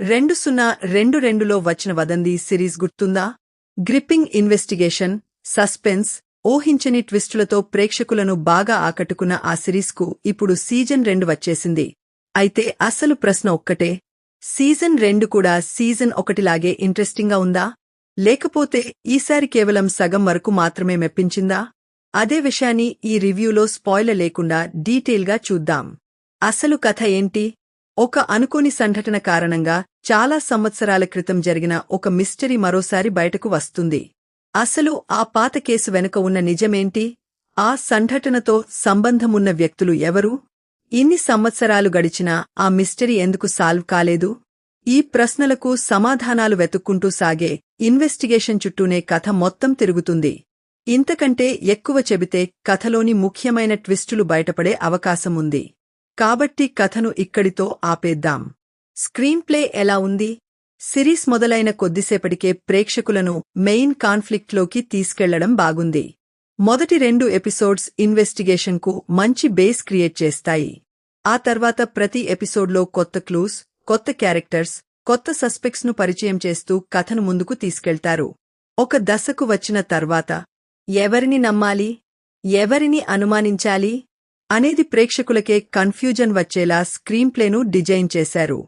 2022లో వచ్చిన వదంది సిరీస్ గుర్తుందా? Gripping investigation, suspense, ఊహించని ట్విస్టులతో ప్రేక్షకులను బాగా ఆకట్టుకున్న ఆ సిరీస్కు ఇప్పుడు సీజన్ 2 వచ్చేసింది. అయితే అసలు ప్రశ్న ఒక్కటే, సీజన్ 2 కూడా సీజన్ 1లాగే ఇంట్రెస్టింగ్గా ఉందా? లేకపోతే ఈసారి కేవలం సగం వరకు మాత్రమే మెప్పించిందా? అదే విషయాన్ని ఈ రివ్యూలో స్పాయిలర్ లేకుండా డీటెయిల్గా చూద్దాం. అసలు కథ ఏంటి? ఒక అనుకోని సంఘటన కారణంగా చాలా సంవత్సరాల క్రితం జరిగిన ఒక మిస్టరీ మరోసారి బయటకు వస్తుంది. అసలు ఆ పాత కేసు వెనుక ఉన్న నిజమేంటి? ఆ సంఘటనతో సంబంధమున్న వ్యక్తులు ఎవరు? ఇన్ని సంవత్సరాలు గడిచినా ఆ మిస్టరీ ఎందుకు సాల్వ్ కాలేదు? ఈ ప్రశ్నలకు సమాధానాలు వెతుక్కుంటూ సాగే ఇన్వెస్టిగేషన్ చుట్టూనే కథ మొత్తం తిరుగుతుంది. ఇంతకంటే ఎక్కువ చెబితే కథలోని ముఖ్యమైన ట్విస్టులు బయటపడే అవకాశముంది. కాబట్టి కథను ఇక్కడితో ఆపేద్దాం. స్క్రీన్ ప్లే ఎలా ఉంది? సిరీస్ మొదలైన కొద్దిసేపటికే ప్రేక్షకులను మెయిన్ కాన్ఫ్లిక్ట్లోకి తీసుకెళ్లడం బాగుంది. మొదటి 2 ఎపిసోడ్స్ ఇన్వెస్టిగేషన్కు మంచి బేస్ క్రియేట్ చేస్తాయి. ఆ తర్వాత ప్రతి ఎపిసోడ్లో కొత్త క్లూస్, కొత్త క్యారెక్టర్స్, కొత్త సస్పెక్ట్స్ను పరిచయం చేస్తూ కథను ముందుకు తీసుకెళ్తారు. ఒక దశకు వచ్చిన తర్వాత ఎవరిని నమ్మాలి, ఎవరిని అనుమానించాలి అనేది ప్రేక్షకులకే కన్ఫ్యూజన్ వచ్చేలా స్క్రీన్ ప్లేను డిజైన్ చేశారు.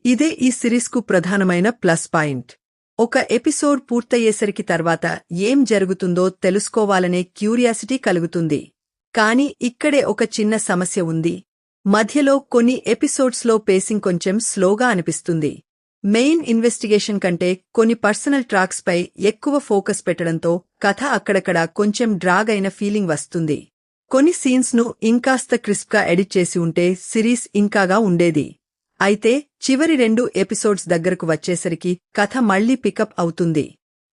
ఇదే ఈ సిరీస్కు ప్రధానమైన ప్లస్ పాయింట్. ఒక ఎపిసోడ్ పూర్తయ్యేసరికి తర్వాత ఏం జరుగుతుందో తెలుసుకోవాలనే క్యూరియాసిటీ కలుగుతుంది. కానీ ఇక్కడే ఒక చిన్న సమస్య ఉంది. మధ్యలో కొన్ని ఎపిసోడ్స్లో పేసింగ్ కొంచెం స్లోగా అనిపిస్తుంది. మెయిన్ ఇన్వెస్టిగేషన్ కంటే కొన్ని పర్సనల్ ట్రాక్స్పై ఎక్కువ ఫోకస్ పెట్టడంతో కథ అక్కడక్కడా కొంచెం డ్రాగ్ అయిన ఫీలింగ్ వస్తుంది. కొన్ని సీన్స్ను ఇంకాస్త క్రిస్ప్గా ఎడిట్ చేసి ఉంటే సిరీస్ ఇంకాగా ఉండేది. అయితే చివరి 2 ఎపిసోడ్స్ దగ్గరకు వచ్చేసరికి కథ మళ్లీ పికప్ అవుతుంది.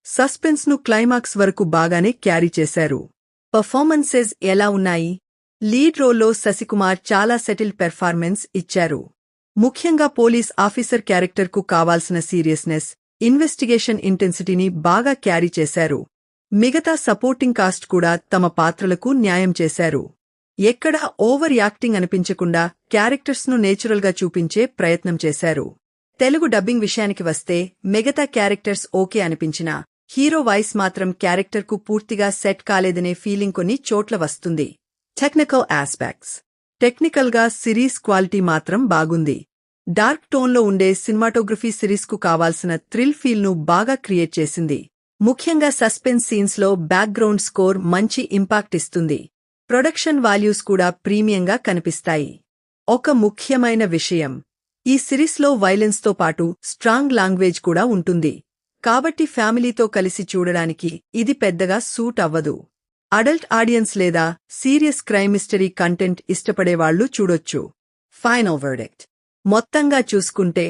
సస్పెన్స్ను క్లైమాక్స్ వరకు బాగానే క్యారీ చేశారు. పర్ఫార్మెన్సెస్ ఎలా ఉన్నాయి? లీడ్ రోల్లో శశికుమార్ చాలా సెటిల్ పెర్ఫార్మెన్స్ ఇచ్చారు. ముఖ్యంగా పోలీస్ ఆఫీసర్ క్యారెక్టర్కు కావాల్సిన సీరియస్నెస్, ఇన్వెస్టిగేషన్ ఇంటెన్సిటీని బాగా క్యారీ చేశారు. మిగతా సపోర్టింగ్ కాస్ట్ కూడా తమ పాత్రలకు న్యాయం చేశారు. ఎక్కడా ఓవర్ యాక్టింగ్ అనిపించకుండా క్యారెక్టర్స్ను నేచురల్గా చూపించే ప్రయత్నం చేశారు. తెలుగు డబ్బింగ్ విషయానికి వస్తే మిగతా క్యారెక్టర్స్ ఓకే అనిపించినా హీరో వాయిస్ మాత్రం క్యారెక్టర్కు పూర్తిగా సెట్ కాలేదనే ఫీలింగ్ కొన్ని చోట్ల వస్తుంది. Technical aspects. టెక్నికల్గా సిరీస్ క్వాలిటీ మాత్రం బాగుంది. డార్క్ టోన్లో ఉండే సినిమాటోగ్రఫీ సిరీస్కు కావాల్సిన థ్రిల్ ఫీల్ను బాగా క్రియేట్ చేసింది. ముఖ్యంగా సస్పెన్స్ సీన్స్లో బ్యాక్గ్రౌండ్ స్కోర్ మంచి ఇంపాక్ట్ ఇస్తుంది. ప్రొడక్షన్ వాల్యూస్ కూడా ప్రీమియంగా కనిపిస్తాయి. ఒక ముఖ్యమైన విషయం, ఈ సిరీస్లో వైలెన్స్తో పాటు స్ట్రాంగ్ లాంగ్వేజ్ కూడా ఉంటుంది. కాబట్టి ఫ్యామిలీతో కలిసి చూడడానికి ఇది పెద్దగా సూట్ అవ్వదు. అడల్ట్ ఆడియన్స్ లేదా సీరియస్ క్రైమ్ మిస్టరీ కంటెంట్ ఇష్టపడేవాళ్లు చూడొచ్చు. Final verdict. మొత్తంగా చూసుకుంటే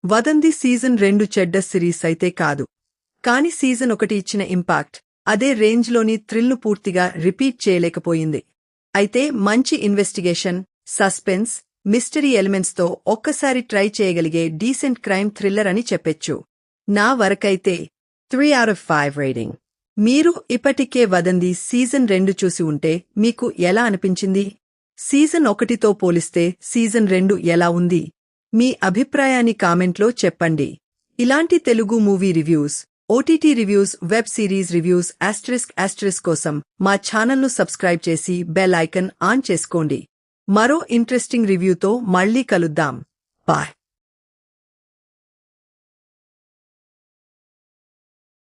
వదంది సీజన్ 2 చెడ్డ సిరీస్ అయితే కాదు. కానీ సీజన్ 1 ఇచ్చిన ఇంపాక్ట్, అదే రేంజ్లోని థ్రిల్ను పూర్తిగా రిపీట్ చేయలేకపోయింది. అయితే మంచి ఇన్వెస్టిగేషన్, సస్పెన్స్, మిస్టరీ ఎలిమెంట్స్తో ఒక్కసారి ట్రై చేయగలిగే డీసెంట్ క్రైమ్ థ్రిల్లర్ అని చెప్పొచ్చు. నా వరకైతే 3 out of 5 రేటింగ్. మీరు ఇప్పటికే వదంది సీజన్ 2 చూసి ఉంటే మీకు ఎలా అనిపించింది? సీజన్ 1తో పోలిస్తే సీజన్ 2 ఎలా ఉంది? మీ అభిప్రాయాన్ని కామెంట్లో చెప్పండి. ఇలాంటి Telugu movie reviews, OTT reviews, web series reviews *** కోసం మా ఛానల్ను సబ్స్క్రైబ్ చేసి బెల్ ఐకాన్ ఆన్ చేసుకోండి. మరో ఇంట్రెస్టింగ్ రివ్యూతో మళ్ళీ కలుద్దాం. బాయ్.